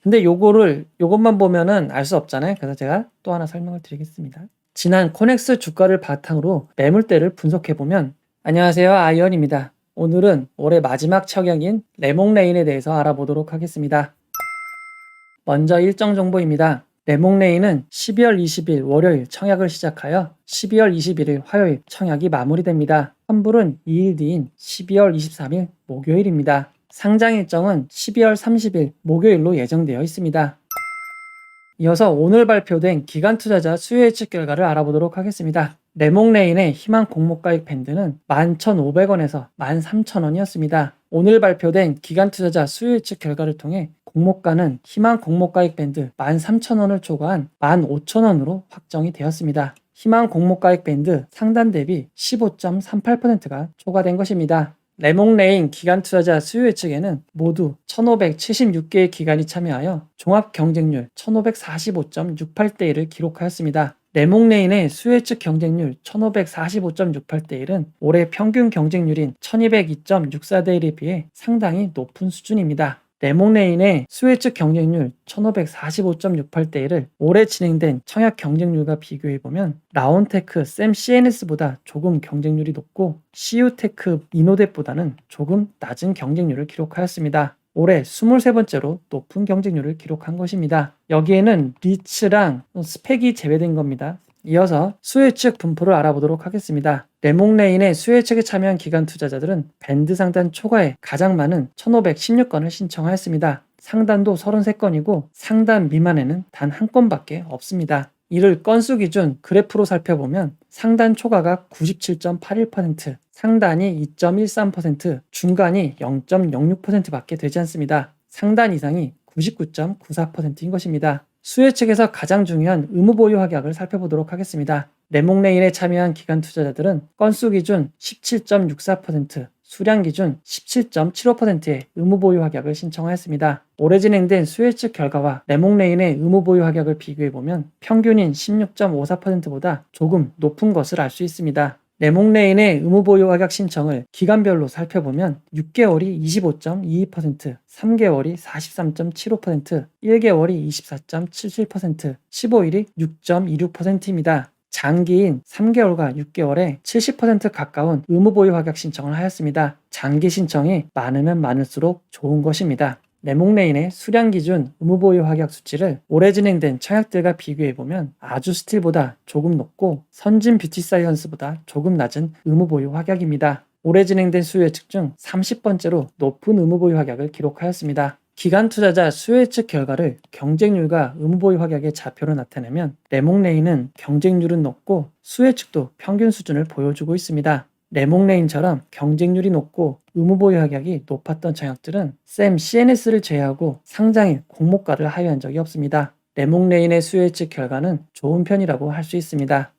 근데 요것만 보면은 알 수 없잖아요. 그래서 제가 또 하나 설명을 드리겠습니다. 지난 코넥스 주가를 바탕으로 매물대를 분석해보면, 안녕하세요, 아이언입니다. 오늘은 올해 마지막 청약인 레몽레인에 대해서 알아보도록 하겠습니다. 먼저 일정 정보입니다. 레몽레인은 12월 20일 월요일 청약을 시작하여 12월 21일 화요일 청약이 마무리됩니다. 환불은 2일 뒤인 12월 23일 목요일입니다. 상장 일정은 12월 30일 목요일로 예정되어 있습니다. 이어서 오늘 발표된 기관 투자자 수요 예측 결과를 알아보도록 하겠습니다. 레몽레인의 희망 공모가액 밴드는 11,500원에서 13,000원이었습니다. 오늘 발표된 기관 투자자 수요 예측 결과를 통해 공모가는 희망 공모가액 밴드 13,000원을 초과한 15,000원으로 확정이 되었습니다. 희망 공모가액 밴드 상단 대비 15.38%가 초과된 것입니다. 레몽레인 기관 투자자 수요 예측에는 모두 1,576개의 기관이 참여하여 종합 경쟁률 1,545.68대 1을 기록하였습니다. 레몽레인의 수요 예측 경쟁률 1,545.68대 1은 올해 평균 경쟁률인 1,202.64대 1에 비해 상당히 높은 수준입니다. 레몽레인의 수요 예측 경쟁률 1,545.68대 1을 올해 진행된 청약 경쟁률과 비교해보면 라온테크 샘 CNS보다 조금 경쟁률이 높고 CU테크 이노뎃보다는 조금 낮은 경쟁률을 기록하였습니다. 올해 23번째로 높은 경쟁률을 기록한 것입니다. 여기에는 리츠랑 스펙이 제외된 겁니다. 이어서 수요 예측 분포를 알아보도록 하겠습니다. 레몽레인의 수요 예측에 참여한 기관 투자자들은 밴드 상단 초과에 가장 많은 1,516건을 신청하였습니다. 상단도 33건이고 상단 미만에는 단 한 건밖에 없습니다. 이를 건수 기준 그래프로 살펴보면 상단 초과가 97.81%, 상단이 2.13%, 중간이 0.06%밖에 되지 않습니다. 상단 이상이 99.94%인 것입니다. 수요 예측에서 가장 중요한 의무 보유 확약을 살펴보도록 하겠습니다. 레몽레인에 참여한 기관 투자자들은 건수 기준 17.64%, 수량 기준 17.75%의 의무 보유 확약을 신청하였습니다. 올해 진행된 수요 예측 결과와 레몽레인의 의무 보유 확약을 비교해보면 평균인 16.54%보다 조금 높은 것을 알 수 있습니다. 레몽레인의 의무 보유 확약 신청을 기간별로 살펴보면 6개월이 25.22%, 3개월이 43.75%, 1개월이 24.77%, 15일이 6.26%입니다. 장기인 3개월과 6개월에 70% 가까운 의무 보유 확약 신청을 하였습니다. 장기 신청이 많으면 많을수록 좋은 것입니다. 레몽레인의 수량 기준 의무 보유 확약 수치를 올해 진행된 청약들과 비교해보면 아주 스틸보다 조금 높고 선진 뷰티 사이언스보다 조금 낮은 의무 보유 확약입니다. 올해 진행된 수요 예측 중 30번째로 높은 의무 보유 확약을 기록하였습니다. 기관 투자자 수요 예측 결과를 경쟁률과 의무 보유 확약의 좌표로 나타내면 레몽레인은 경쟁률은 높고 수요 예측도 평균 수준을 보여주고 있습니다. 레몽레인처럼 경쟁률이 높고 의무 보유 확약이 높았던 청약들은 샘 CNS를 제외하고 상장일 공모가를 하회한 적이 없습니다. 레몽레인의 수요 예측 결과는 좋은 편이라고 할 수 있습니다.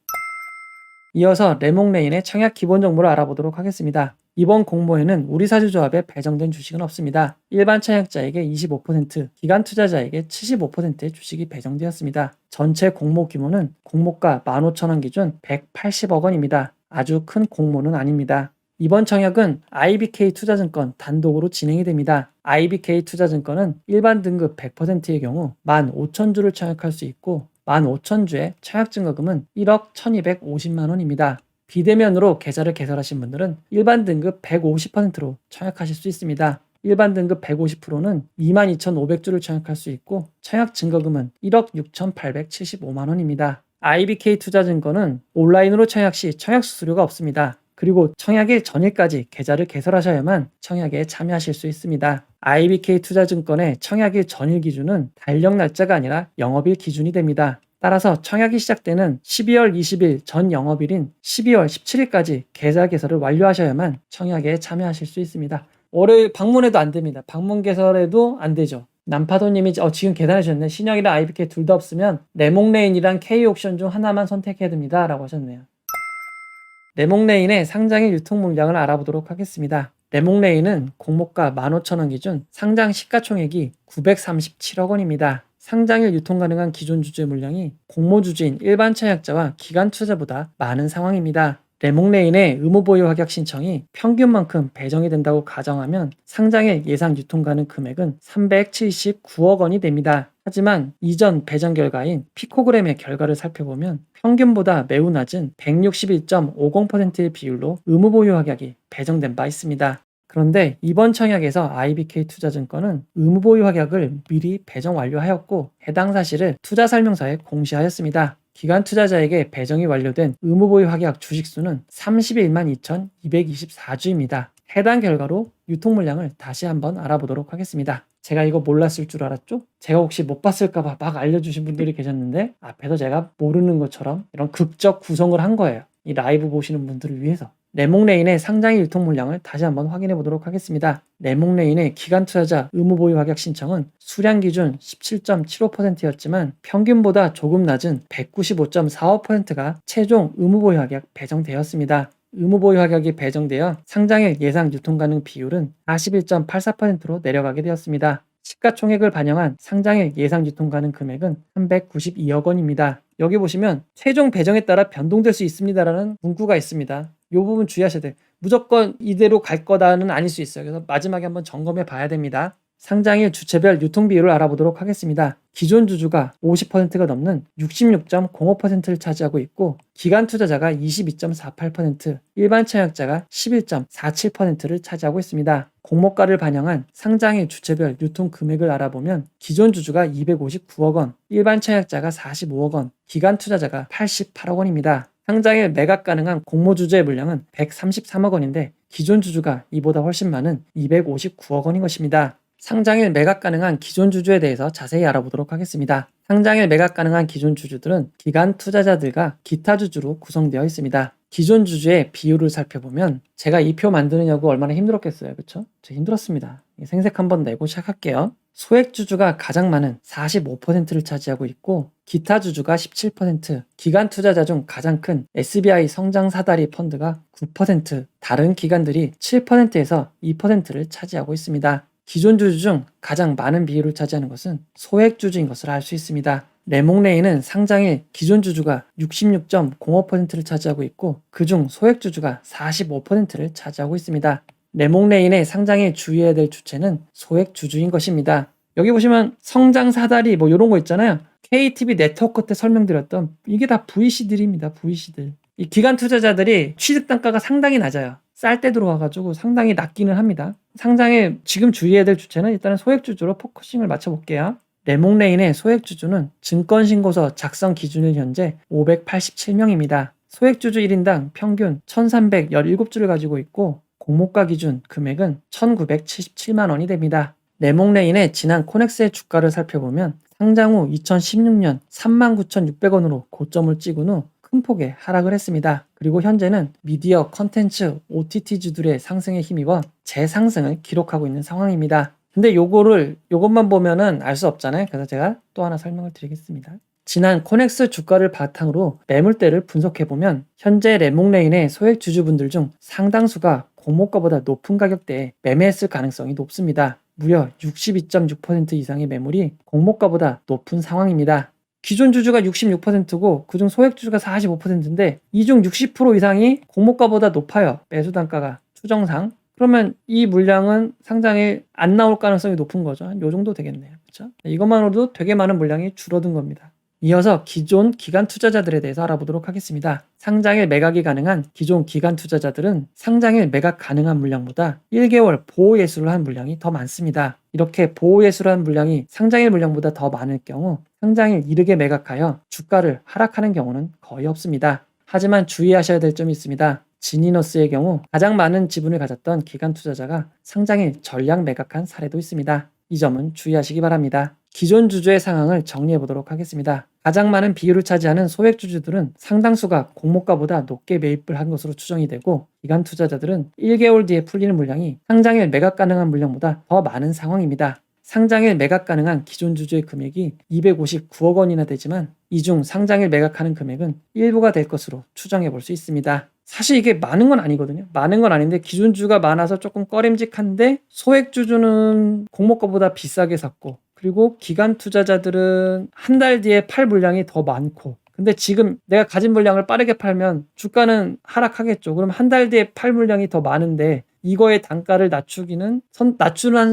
이어서 레몽레인의 청약 기본 정보를 알아보도록 하겠습니다. 이번 공모에는 우리사주조합에 배정된 주식은 없습니다. 일반 청약자에게 25%, 기관 투자자에게 75%의 주식이 배정되었습니다. 전체 공모 규모는 공모가 15,000원 기준 180억 원입니다. 아주 큰 공모는 아닙니다. 이번 청약은 IBK 투자증권 단독으로 진행이 됩니다. IBK 투자증권은 일반 등급 100%의 경우 15,000주를 청약할 수 있고 15,000주의 청약 증거금은 1억 1,250만 원입니다. 비대면으로 계좌를 개설하신 분들은 일반 등급 150%로 청약하실 수 있습니다. 일반 등급 150%는 22,500주를 청약할 수 있고 청약 증거금은 1억 6,875만 원입니다. IBK 투자증권은 온라인으로 청약 시 청약 수수료가 없습니다. 그리고 청약일 전일까지 계좌를 개설하셔야만 청약에 참여하실 수 있습니다. IBK 투자증권의 청약일 전일 기준은 달력 날짜가 아니라 영업일 기준이 됩니다. 따라서 청약이 시작되는 12월 20일 전 영업일인 12월 17일까지 계좌 개설을 완료하셔야만 청약에 참여하실 수 있습니다. 월요일 방문해도 안 됩니다. 방문 개설해도 안 되죠. 남파도님이 지금 계산하셨네. 신영이랑 IBK 둘 다 없으면 레몽레인이랑 K옥션 중 하나만 선택해야 됩니다. 라고 하셨네요. 레몽레인의 상장일 유통 물량을 알아보도록 하겠습니다. 레몽레인은 공모가 15,000원 기준 상장 시가총액이 937억 원입니다. 상장일 유통 가능한 기존 주주의 물량이 공모 주주인 일반 청약자와 기관 투자보다 많은 상황입니다. 레몽레인의 의무보유 확약 신청이 평균만큼 배정이 된다고 가정하면 상장일 예상 유통 가능 금액은 379억 원이 됩니다. 하지만 이전 배정 결과인 피코그램의 결과를 살펴보면 평균보다 매우 낮은 161.50%의 비율로 의무보유 확약이 배정된 바 있습니다. 그런데 이번 청약에서 IBK 투자증권은 의무보유 확약을 미리 배정 완료하였고 해당 사실을 투자설명서에 공시하였습니다. 기관 투자자에게 배정이 완료된 의무보유 확약 주식수는 31만 2,224주입니다. 해당 결과로 유통 물량을 다시 한번 알아보도록 하겠습니다. 제가 이거 몰랐을 줄 알았죠? 제가 혹시 못 봤을까봐 막 알려주신 분들이 계셨는데 앞에서 제가 모르는 것처럼 이런 극적 구성을 한 거예요. 이 라이브 보시는 분들을 위해서. 레몽레인의 상장일 유통 물량을 다시 한번 확인해 보도록 하겠습니다. 레몽레인의 기관 투자자 의무보유 확약 신청은 수량 기준 17.75%였지만 평균보다 조금 낮은 195.45%가 최종 의무보유 확약 배정되었습니다. 의무보유 확약이 배정되어 상장일 예상 유통 가능 비율은 41.84%로 내려가게 되었습니다. 시가총액을 반영한 상장일 예상 유통 가능 금액은 392억 원입니다. 여기 보시면 최종 배정에 따라 변동될 수 있습니다라는 문구가 있습니다. 이 부분 주의하셔야 돼요. 무조건 이대로 갈 거다는 아닐 수 있어요. 그래서 마지막에 한번 점검해 봐야 됩니다. 상장일 주체별 유통 비율을 알아보도록 하겠습니다. 기존 주주가 50%가 넘는 66.05%를 차지하고 있고 기관 투자자가 22.48%, 일반 청약자가 11.47%를 차지하고 있습니다. 공모가를 반영한 상장일 주체별 유통 금액을 알아보면 기존 주주가 259억 원, 일반 청약자가 45억 원, 기관 투자자가 88억 원입니다. 상장일 매각 가능한 공모주주의 물량은 133억 원인데 기존 주주가 이보다 훨씬 많은 259억 원인 것입니다. 상장일 매각 가능한 기존 주주에 대해서 자세히 알아보도록 하겠습니다. 상장일 매각 가능한 기존 주주들은 기관 투자자들과 기타 주주로 구성되어 있습니다. 기존 주주의 비율을 살펴보면 제가 이 표 만드느냐고 얼마나 힘들었겠어요. 그쵸? 저 힘들었습니다. 생색 한번 내고 시작할게요. 소액 주주가 가장 많은 45%를 차지하고 있고 기타 주주가 17%, 기관 투자자 중 가장 큰 SBI 성장 사다리 펀드가 9%, 다른 기관들이 7%에서 2%를 차지하고 있습니다. 기존 주주 중 가장 많은 비율을 차지하는 것은 소액 주주인 것을 알 수 있습니다. 레몽레인은 상장일 기존 주주가 66.05%를 차지하고 있고 그중 소액 주주가 45%를 차지하고 있습니다. 레몽레인의 상장에 주의해야 될 주체는 소액 주주인 것입니다. 여기 보시면 성장 사다리 뭐 이런 거 있잖아요. KTB 네트워크 때 설명드렸던 이게 다 VC들입니다. VC들. 이 기관 투자자들이 취득 단가가 상당히 낮아요. 쌀 때 들어와가지고 상당히 낮기는 합니다. 상장에 지금 주의해야 될 주체는 일단은 소액 주주로 포커싱을 맞춰볼게요. 레몽레인의 소액 주주는 증권신고서 작성 기준일 현재 587명입니다. 소액 주주 1인당 평균 1317주를 가지고 있고 공모가 기준 금액은 1977만 원이 됩니다. 레몽레인의 지난 코넥스의 주가를 살펴보면 상장 후 2016년 39,600원으로 고점을 찍은 후 큰 폭의 하락을 했습니다. 그리고 현재는 미디어, 컨텐츠, OTT주들의 상승에 힘입어 재상승을 기록하고 있는 상황입니다. 근데 요것만 보면은 알 수 없잖아요. 그래서 제가 또 하나 설명을 드리겠습니다. 지난 코넥스 주가를 바탕으로 매물대를 분석해보면 현재 레몽레인의 소액 주주분들 중 상당수가 공모가보다 높은 가격대에 매매했을 가능성이 높습니다. 무려 62.6% 이상의 매물이 공모가보다 높은 상황입니다. 기존 주주가 66%고 그중 소액 주주가 45%인데 이 중 60% 이상이 공모가보다 높아요. 매수 단가가 추정상. 그러면 이 물량은 상장에 안 나올 가능성이 높은 거죠. 한 요 정도 되겠네요. 그렇죠? 이것만으로도 되게 많은 물량이 줄어든 겁니다. 이어서 기존 기관 투자자들에 대해서 알아보도록 하겠습니다. 상장일 매각이 가능한 기존 기관 투자자들은 상장일 매각 가능한 물량보다 1개월 보호 예수를 한 물량이 더 많습니다. 이렇게 보호 예수를 한 물량이 상장일 물량보다 더 많을 경우 상장일 이르게 매각하여 주가를 하락하는 경우는 거의 없습니다. 하지만 주의하셔야 될 점이 있습니다. 지니너스의 경우 가장 많은 지분을 가졌던 기관 투자자가 상장일 전량 매각한 사례도 있습니다. 이 점은 주의하시기 바랍니다. 기존 주주의 상황을 정리해 보도록 하겠습니다. 가장 많은 비율을 차지하는 소액 주주들은 상당수가 공모가보다 높게 매입을 한 것으로 추정이 되고 기관 투자자들은 1개월 뒤에 풀리는 물량이 상장일 매각 가능한 물량보다 더 많은 상황입니다. 상장일 매각 가능한 기존 주주의 금액이 259억 원이나 되지만 이 중 상장일 매각하는 금액은 일부가 될 것으로 추정해 볼 수 있습니다. 사실 이게 많은 건 아니거든요. 많은 건 아닌데 기존 주주가 많아서 조금 꺼림직한데 소액 주주는 공모가보다 비싸게 샀고 그리고 기관 투자자들은 한 달 뒤에 팔 물량이 더 많고 근데 지금 내가 가진 물량을 빠르게 팔면 주가는 하락하겠죠. 그럼 한 달 뒤에 팔 물량이 더 많은데 이거의 단가를 낮추는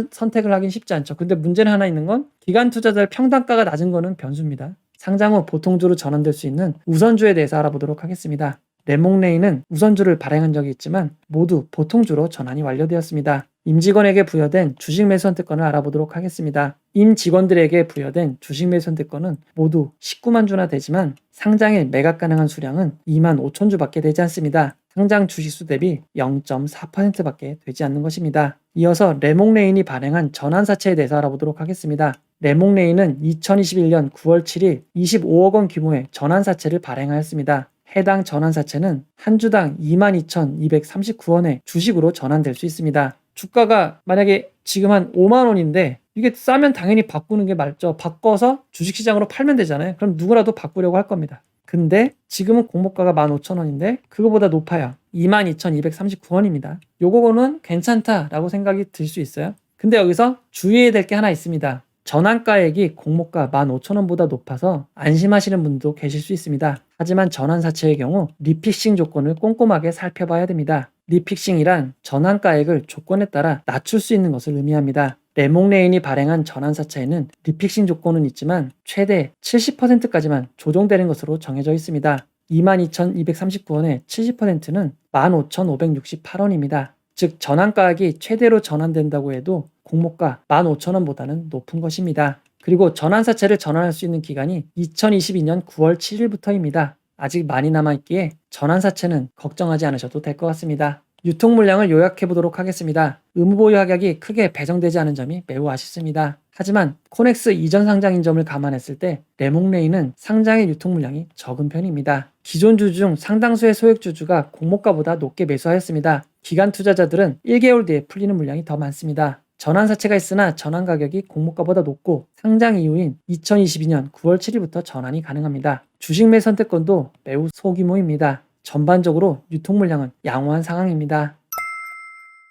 선택을 하긴 쉽지 않죠. 근데 문제는 하나 있는 건 기관 투자자의 평단가가 낮은 거는 변수입니다. 상장 후 보통주로 전환될 수 있는 우선주에 대해서 알아보도록 하겠습니다. 레몽레이는 우선주를 발행한 적이 있지만 모두 보통주로 전환이 완료되었습니다. 임직원에게 부여된 주식 매수 선택권을 알아보도록 하겠습니다. 임직원들에게 부여된 주식 매수 선택권은 모두 19만 주나 되지만 상장일 매각 가능한 수량은 2만 5천 주밖에 되지 않습니다. 상장 주식수 대비 0.4%밖에 되지 않는 것입니다. 이어서 레몽레인이 발행한 전환사채에 대해서 알아보도록 하겠습니다. 레몽레인은 2021년 9월 7일 25억 원 규모의 전환사채를 발행하였습니다. 해당 전환사채는 한 주당 22,239원의 주식으로 전환될 수 있습니다. 주가가 만약에 지금 한 5만 원인데 이게 싸면 당연히 바꾸는 게 맞죠. 바꿔서 주식시장으로 팔면 되잖아요. 그럼 누구라도 바꾸려고 할 겁니다. 근데 지금은 공모가가 15,000원인데 그거보다 높아요. 22,239원입니다. 요거는 괜찮다라고 생각이 들 수 있어요. 근데 여기서 주의해야 될 게 하나 있습니다. 전환가액이 공모가 15,000원보다 높아서 안심하시는 분도 계실 수 있습니다. 하지만 전환사채의 경우 리픽싱 조건을 꼼꼼하게 살펴봐야 됩니다. 리픽싱이란 전환가액을 조건에 따라 낮출 수 있는 것을 의미합니다. 레몽레인이 발행한 전환사채에는 리픽싱 조건은 있지만 최대 70%까지만 조정되는 것으로 정해져 있습니다. 22,239원의 70%는 15,568원입니다. 즉 전환가액이 최대로 전환된다고 해도 공모가 15,000원보다는 높은 것입니다. 그리고 전환사채를 전환할 수 있는 기간이 2022년 9월 7일부터입니다. 아직 많이 남아있기에 전환사채는 걱정하지 않으셔도 될 것 같습니다. 유통 물량을 요약해 보도록 하겠습니다. 의무보유 합약이 크게 배정되지 않은 점이 매우 아쉽습니다. 하지만 코넥스 이전 상장인 점을 감안했을 때 레몽레인은 상장의 유통 물량이 적은 편입니다. 기존 주주 중 상당수의 소액주주가 공모가보다 높게 매수하였습니다. 기관 투자자들은 1개월 뒤에 풀리는 물량이 더 많습니다. 전환사채가 있으나 전환 가격이 공모가보다 높고 상장 이후인 2022년 9월 7일부터 전환이 가능합니다. 주식 매 선택권도 매우 소규모입니다. 전반적으로 유통 물량은 양호한 상황입니다.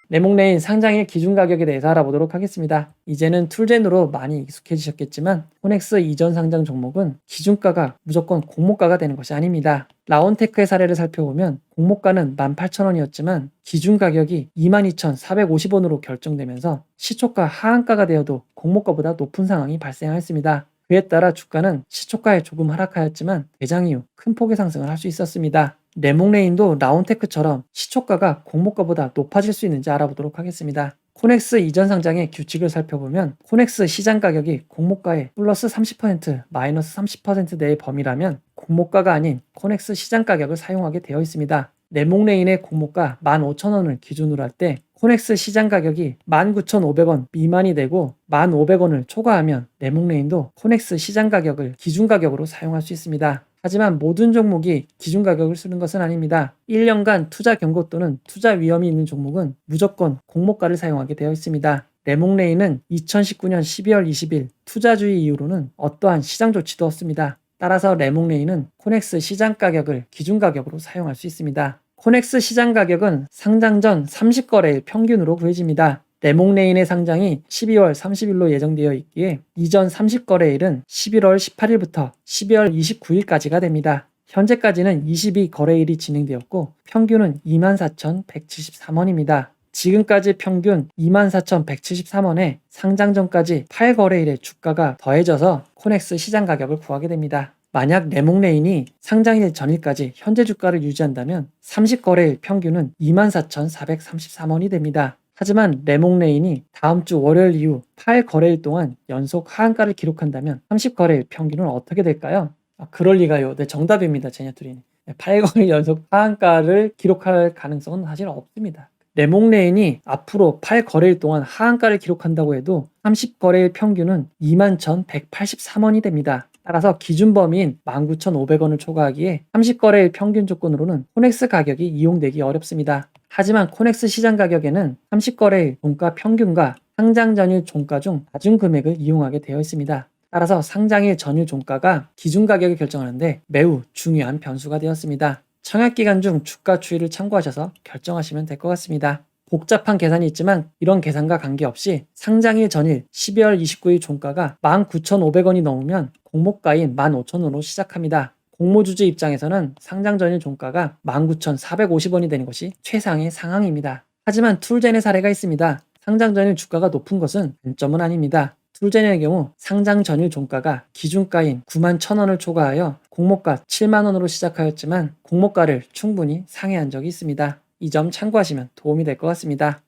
레몽레인 상장일 기준 가격에 대해서 알아보도록 하겠습니다. 이제는 툴젠으로 많이 익숙해지셨겠지만 코넥스 이전 상장 종목은 기준가가 무조건 공모가가 되는 것이 아닙니다. 라온테크의 사례를 살펴보면 공모가는 18,000원이었지만 기준 가격이 22,450원으로 결정되면서 시초가 하한가가 되어도 공모가보다 높은 상황이 발생하였습니다. 그에 따라 주가는 시초가에 조금 하락하였지만 대장 이후 큰 폭의 상승을 할 수 있었습니다. 레몽레인도 라온테크처럼 시초가가 공모가보다 높아질 수 있는지 알아보도록 하겠습니다. 코넥스 이전 상장의 규칙을 살펴보면 코넥스 시장 가격이 공모가의 플러스 30%, 마이너스 30% 내의 범위라면 공모가가 아닌 코넥스 시장 가격을 사용하게 되어 있습니다. 레몽레인의 공모가 15,000원을 기준으로 할 때 코넥스 시장 가격이 19,500원 미만이 되고 1,500원을 초과하면 레몽레인도 코넥스 시장 가격을 기준 가격으로 사용할 수 있습니다. 하지만 모든 종목이 기준 가격을 쓰는 것은 아닙니다. 1년간 투자 경고 또는 투자 위험이 있는 종목은 무조건 공모가를 사용하게 되어 있습니다. 레몽레인은 2019년 12월 20일 투자주의 이후로는 어떠한 시장 조치도 없습니다. 따라서 레몽레인은 코넥스 시장 가격을 기준 가격으로 사용할 수 있습니다. 코넥스 시장 가격은 상장 전 30거래일 평균으로 구해집니다. 레몽레인의 상장이 12월 30일로 예정되어 있기에 이전 30거래일은 11월 18일부터 12월 29일까지가 됩니다. 현재까지는 22거래일이 진행되었고 평균은 24,173원입니다. 지금까지 평균 24,173원에 상장 전까지 8거래일의 주가가 더해져서 코넥스 시장 가격을 구하게 됩니다. 만약 레몽레인이 상장일 전일까지 현재 주가를 유지한다면 30거래일 평균은 24,433원이 됩니다. 하지만 레몽레인이 다음 주 월요일 이후 8거래일 동안 연속 하한가를 기록한다면 30거래일 평균은 어떻게 될까요? 그럴 리가요. 네, 정답입니다. 제냐투리님. 8거래일 연속 하한가를 기록할 가능성은 사실 없습니다. 레몽레인이 앞으로 8거래일 동안 하한가를 기록한다고 해도 30거래일 평균은 21,183원이 됩니다. 따라서 기준 범위인 19,500원을 초과하기에 30거래일 평균 조건으로는 코넥스 가격이 이용되기 어렵습니다. 하지만 코넥스 시장 가격에는 30거래일 종가 평균과 상장 전일 종가 중 낮은 금액을 이용하게 되어 있습니다. 따라서 상장일 전일 종가가 기준 가격을 결정하는데 매우 중요한 변수가 되었습니다. 청약기간 중 주가 추이를 참고하셔서 결정하시면 될 것 같습니다. 복잡한 계산이 있지만 이런 계산과 관계없이 상장일 전일 12월 29일 종가가 19,500원이 넘으면 공모가인 15,000원으로 시작합니다. 공모주주 입장에서는 상장 전일 종가가 19,450원이 되는 것이 최상의 상황입니다. 하지만 툴젠의 사례가 있습니다. 상장 전일 주가가 높은 것은 단점은 아닙니다. 툴젠의 경우 상장 전일 종가가 기준가인 91,000원을 초과하여 공모가 7만원으로 시작하였지만 공모가를 충분히 상회한 적이 있습니다. 이 점 참고하시면 도움이 될 것 같습니다.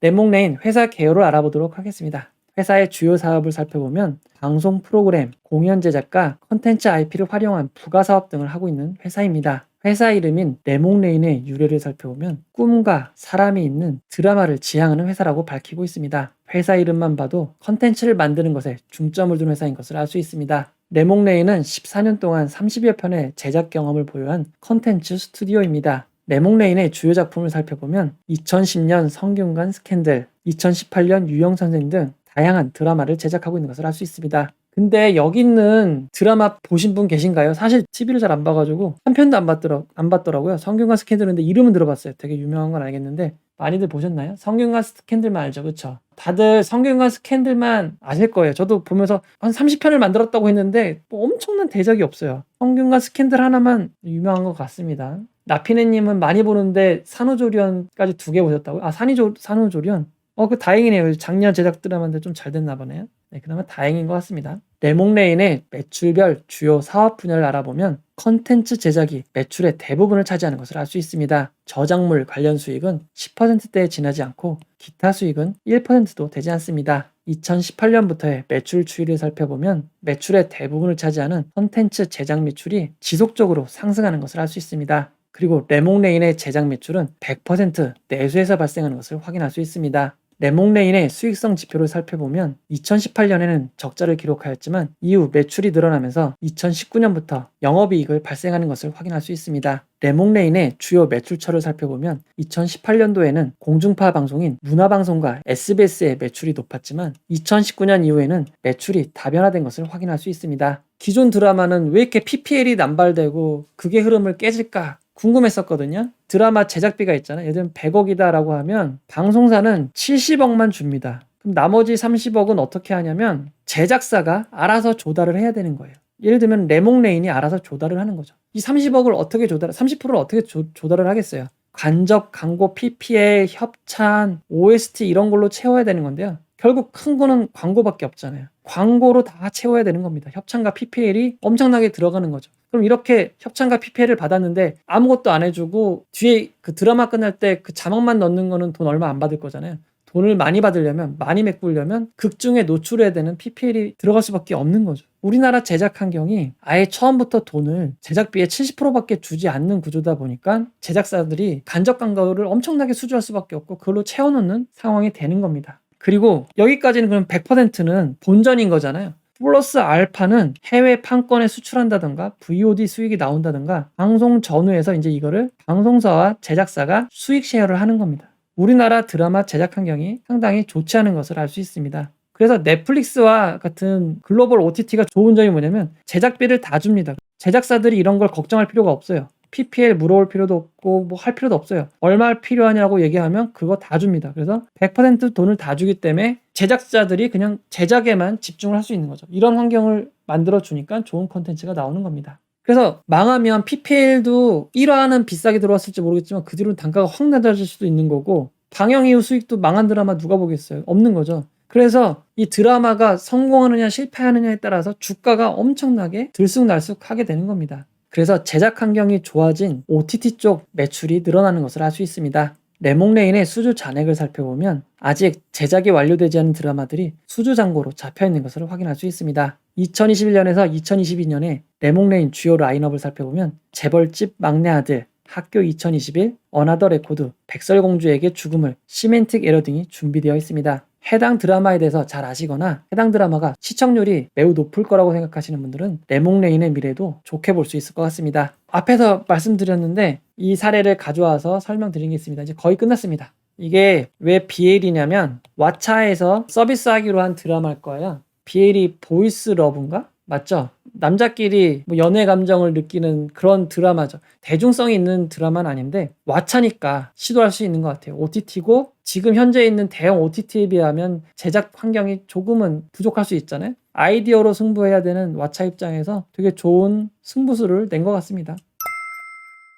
넷몽레인 회사 개요를 알아보도록 하겠습니다. 회사의 주요 사업을 살펴보면 방송 프로그램, 공연 제작과 컨텐츠 IP를 활용한 부가사업 등을 하고 있는 회사입니다. 회사 이름인 넷몽레인의 유래를 살펴보면 꿈과 사람이 있는 드라마를 지향하는 회사라고 밝히고 있습니다. 회사 이름만 봐도 컨텐츠를 만드는 것에 중점을 둔 회사인 것을 알 수 있습니다. 넷몽레인은 14년 동안 30여 편의 제작 경험을 보유한 컨텐츠 스튜디오입니다. 넷몽레인의 주요 작품을 살펴보면 2010년 성균관 스캔들, 2018년 유영선생 등 다양한 드라마를 제작하고 있는 것을 알 수 있습니다. 근데 여기 있는 드라마 보신 분 계신가요? 사실 TV를 잘 안 봐가지고 한 편도 안 봤더라고요. 성균관 스캔들인데 이름은 들어봤어요. 되게 유명한 건 알겠는데 많이들 보셨나요? 성균관 스캔들만 알죠, 그쵸? 다들 성균관 스캔들만 아실 거예요. 저도 보면서 한 30편을 만들었다고 했는데 뭐 엄청난 대작이 없어요. 성균관 스캔들 하나만 유명한 것 같습니다. 나피네님은 많이 보는데 산후조리원까지 2개 보셨다고요? 아, 산후조리원? 그 다행이네요. 작년 제작 드라마인데 좀 잘 됐나 보네요. 네, 그나마 다행인 것 같습니다. 넷몽레인의 매출별 주요 사업 분야를 알아보면 컨텐츠 제작이 매출의 대부분을 차지하는 것을 알 수 있습니다. 저작물 관련 수익은 10%대에 지나지 않고 기타 수익은 1%도 되지 않습니다. 2018년부터의 매출 추이를 살펴보면 매출의 대부분을 차지하는 컨텐츠 제작 매출이 지속적으로 상승하는 것을 알 수 있습니다. 그리고 넷몽레인의 제작 매출은 100% 내수에서 발생하는 것을 확인할 수 있습니다. 넷몽레인의 수익성 지표를 살펴보면 2018년에는 적자를 기록하였지만 이후 매출이 늘어나면서 2019년부터 영업이익을 발생하는 것을 확인할 수 있습니다. 넷몽레인의 주요 매출처를 살펴보면 2018년도에는 공중파 방송인 문화방송과 SBS의 매출이 높았지만 2019년 이후에는 매출이 다변화된 것을 확인할 수 있습니다. 기존 드라마는 왜 이렇게 PPL이 남발되고 그게 흐름을 깨질까 궁금했었거든요. 드라마 제작비가 있잖아요. 예를 들면 100억이다 라고 하면 방송사는 70억만 줍니다. 그럼 나머지 30억은 어떻게 하냐면 제작사가 알아서 조달을 해야 되는 거예요. 예를 들면 넷몽레인이 알아서 조달을 하는 거죠. 이 30억을 어떻게 30%를 어떻게 조달을 하겠어요. 간접, 광고, PPL, 협찬, OST 이런 걸로 채워야 되는 건데요. 결국 큰 거는 광고밖에 없잖아요. 광고로 다 채워야 되는 겁니다. 협찬과 PPL이 엄청나게 들어가는 거죠. 그럼 이렇게 협찬과 PPL을 받았는데 아무것도 안 해주고 뒤에 그 드라마 끝날 때 그 자막만 넣는 거는 돈 얼마 안 받을 거잖아요. 돈을 많이 받으려면, 많이 메꾸려면 극중에 노출해야 되는 PPL이 들어갈 수밖에 없는 거죠. 우리나라 제작 환경이 아예 처음부터 돈을 제작비의 70%밖에 주지 않는 구조다 보니까 제작사들이 간접 광고를 엄청나게 수주할 수밖에 없고 그걸로 채워놓는 상황이 되는 겁니다. 그리고 여기까지는 그럼 100%는 본전인 거잖아요. 플러스 알파는 해외 판권에 수출한다던가 VOD 수익이 나온다던가 방송 전후에서 이제 이거를 방송사와 제작사가 수익 쉐어를 하는 겁니다. 우리나라 드라마 제작 환경이 상당히 좋지 않은 것을 알 수 있습니다. 그래서 넷플릭스와 같은 글로벌 OTT가 좋은 점이 뭐냐면 제작비를 다 줍니다. 제작사들이 이런 걸 걱정할 필요가 없어요. PPL 물어올 필요도 없고 뭐 할 필요도 없어요. 얼마 필요하냐고 얘기하면 그거 다 줍니다. 그래서 100% 돈을 다 주기 때문에 제작자들이 그냥 제작에만 집중을 할 수 있는 거죠. 이런 환경을 만들어 주니까 좋은 콘텐츠가 나오는 겁니다. 그래서 망하면 PPL도 1화는 비싸게 들어왔을지 모르겠지만 그 뒤로는 단가가 확 낮아질 수도 있는 거고 방영 이후 수익도 망한 드라마 누가 보겠어요? 없는 거죠. 그래서 이 드라마가 성공하느냐 실패하느냐에 따라서 주가가 엄청나게 들쑥날쑥하게 되는 겁니다. 그래서 제작 환경이 좋아진 OTT 쪽 매출이 늘어나는 것을 알 수 있습니다. 넷몽레인의 수주 잔액을 살펴보면 아직 제작이 완료되지 않은 드라마들이 수주 잔고로 잡혀있는 것을 확인할 수 있습니다. 2021년에서 2022년에 넷몽레인 주요 라인업을 살펴보면 재벌집 막내 아들, 학교 2021, 어나더 레코드, 백설공주에게 죽음을, 시멘틱 에러 등이 준비되어 있습니다. 해당 드라마에 대해서 잘 아시거나 해당 드라마가 시청률이 매우 높을 거라고 생각하시는 분들은 넷몽레인의 미래도 좋게 볼 수 있을 것 같습니다. 앞에서 말씀드렸는데 이 사례를 가져와서 설명드리겠습니다. 이제 거의 끝났습니다. 이게 왜 BL이냐면 왓챠에서 서비스하기로 한 드라마일 거예요. BL이 보이스 러브인가? 맞죠? 남자끼리 뭐 연애 감정을 느끼는 그런 드라마죠. 대중성이 있는 드라마는 아닌데 왓챠니까 시도할 수 있는 것 같아요. OTT고 지금 현재 있는 대형 OTT에 비하면 제작 환경이 조금은 부족할 수 있잖아요. 아이디어로 승부해야 되는 왓챠 입장에서 되게 좋은 승부수를 낸 것 같습니다.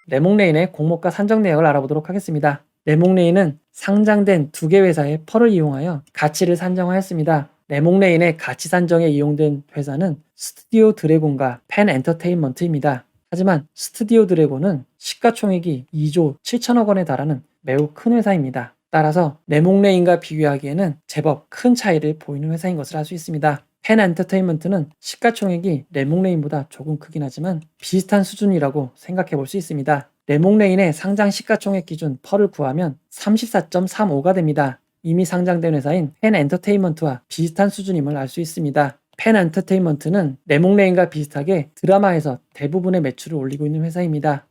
레몽레인의 공모가 산정 내역을 알아보도록 하겠습니다. 레몽레인은 상장된 2개 회사의 펄을 이용하여 가치를 산정하였습니다. 레몽레인의 가치 산정에 이용된 회사는 스튜디오 드래곤과 펜 엔터테인먼트입니다. 하지만 스튜디오 드래곤은 시가총액이 2조 7천억 원에 달하는 매우 큰 회사입니다. 따라서 레몽레인과 비교하기에는 제법 큰 차이를 보이는 회사인 것을 알 수 있습니다. 펜 엔터테인먼트는 시가총액이 레몽레인보다 조금 크긴 하지만 비슷한 수준이라고 생각해 볼 수 있습니다. 레몽레인의 상장 시가총액 기준 펄을 구하면 34.35가 됩니다. 이미 상장된 회사인 펜 엔터테인먼트와 비슷한 수준임을 알 수 있습니다. 펜 엔터테인먼트는 레몽레인과 비슷하게 드라마에서 대부분의 매출을 올리고 있는 회사입니다.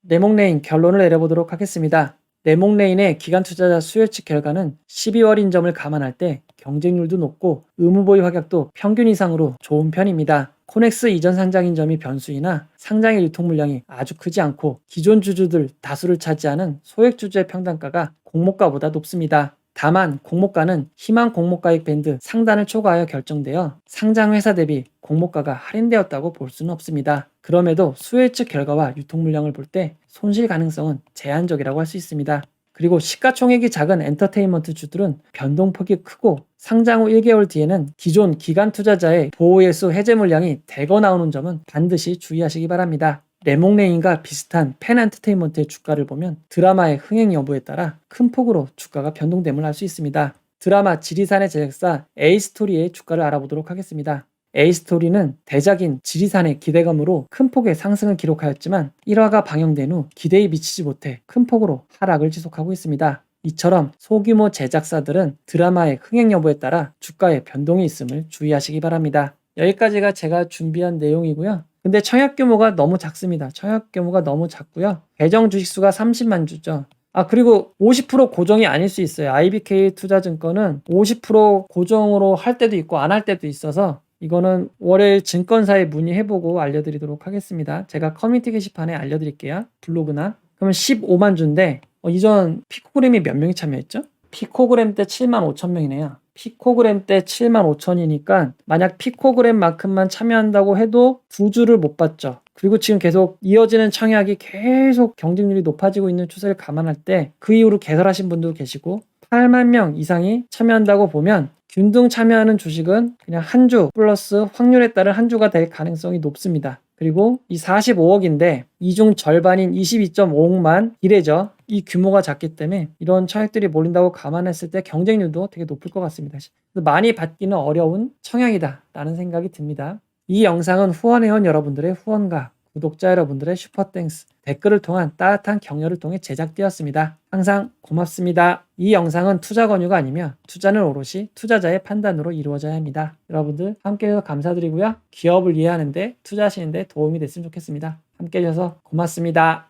레몽레인 결론을 내려보도록 하겠습니다. 레몽레인의 기관 투자자 수요측 결과는 12월인 점을 감안할 때 경쟁률도 높고 의무보유 확약도 평균 이상으로 좋은 편입니다. 코넥스 이전 상장인 점이 변수이나 상장의 유통 물량이 아주 크지 않고 기존 주주들 다수를 차지하는 소액 주주의 평단가가 공모가보다 높습니다. 다만 공모가는 희망 공모가액 밴드 상단을 초과하여 결정되어 상장 회사 대비 공모가가 할인되었다고 볼 수는 없습니다. 그럼에도 수요예측 결과와 유통 물량을 볼 때 손실 가능성은 제한적이라고 할 수 있습니다. 그리고 시가총액이 작은 엔터테인먼트 주들은 변동폭이 크고 상장 후 1개월 뒤에는 기존 기관 투자자의 보호예수 해제 물량이 대거 나오는 점은 반드시 주의하시기 바랍니다. 레몽레인과 비슷한 펜 엔터테인먼트의 주가를 보면 드라마의 흥행 여부에 따라 큰 폭으로 주가가 변동됨을 알 수 있습니다. 드라마 지리산의 제작사 A스토리의 주가를 알아보도록 하겠습니다. A스토리는 대작인 지리산의 기대감으로 큰 폭의 상승을 기록하였지만 1화가 방영된 후 기대에 미치지 못해 큰 폭으로 하락을 지속하고 있습니다. 이처럼 소규모 제작사들은 드라마의 흥행 여부에 따라 주가의 변동이 있음을 주의하시기 바랍니다. 여기까지가 제가 준비한 내용이고요. 근데 청약 규모가 너무 작습니다. 청약 규모가 너무 작고요. 배정 주식수가 30만 주죠. 그리고 50% 고정이 아닐 수 있어요. IBK 투자증권은 50% 고정으로 할 때도 있고 안 할 때도 있어서 이거는 월요일 증권사에 문의해보고 알려드리도록 하겠습니다. 제가 커뮤니티 게시판에 알려드릴게요. 블로그나. 그러면 15만 주인데 이전 피코그램이 몇 명이 참여했죠? 피코그램 때 7만 5천 명이네요. 피코그램 때 7만 5천이니까 만약 피코그램만큼만 참여한다고 해도 2주를 못 받죠. 그리고 지금 계속 이어지는 청약이 계속 경쟁률이 높아지고 있는 추세를 감안할 때 그 이후로 개설하신 분도 계시고 8만 명 이상이 참여한다고 보면 균등 참여하는 주식은 그냥 한 주 플러스 확률에 따른 한 주가 될 가능성이 높습니다. 그리고 이 45억인데 이 중 절반인 22.5억만 이래죠. 이 규모가 작기 때문에 이런 청약들이 몰린다고 감안했을 때 경쟁률도 되게 높을 것 같습니다. 많이 받기는 어려운 청약이다 라는 생각이 듭니다. 이 영상은 후원회원 여러분들의 후원과 구독자 여러분들의 슈퍼땡스, 댓글을 통한 따뜻한 격려를 통해 제작되었습니다. 항상 고맙습니다. 이 영상은 투자 권유가 아니며 투자는 오롯이 투자자의 판단으로 이루어져야 합니다. 여러분들 함께해주셔서 감사드리고요. 기업을 이해하는데 투자하시는데 도움이 됐으면 좋겠습니다. 함께해주셔서 고맙습니다.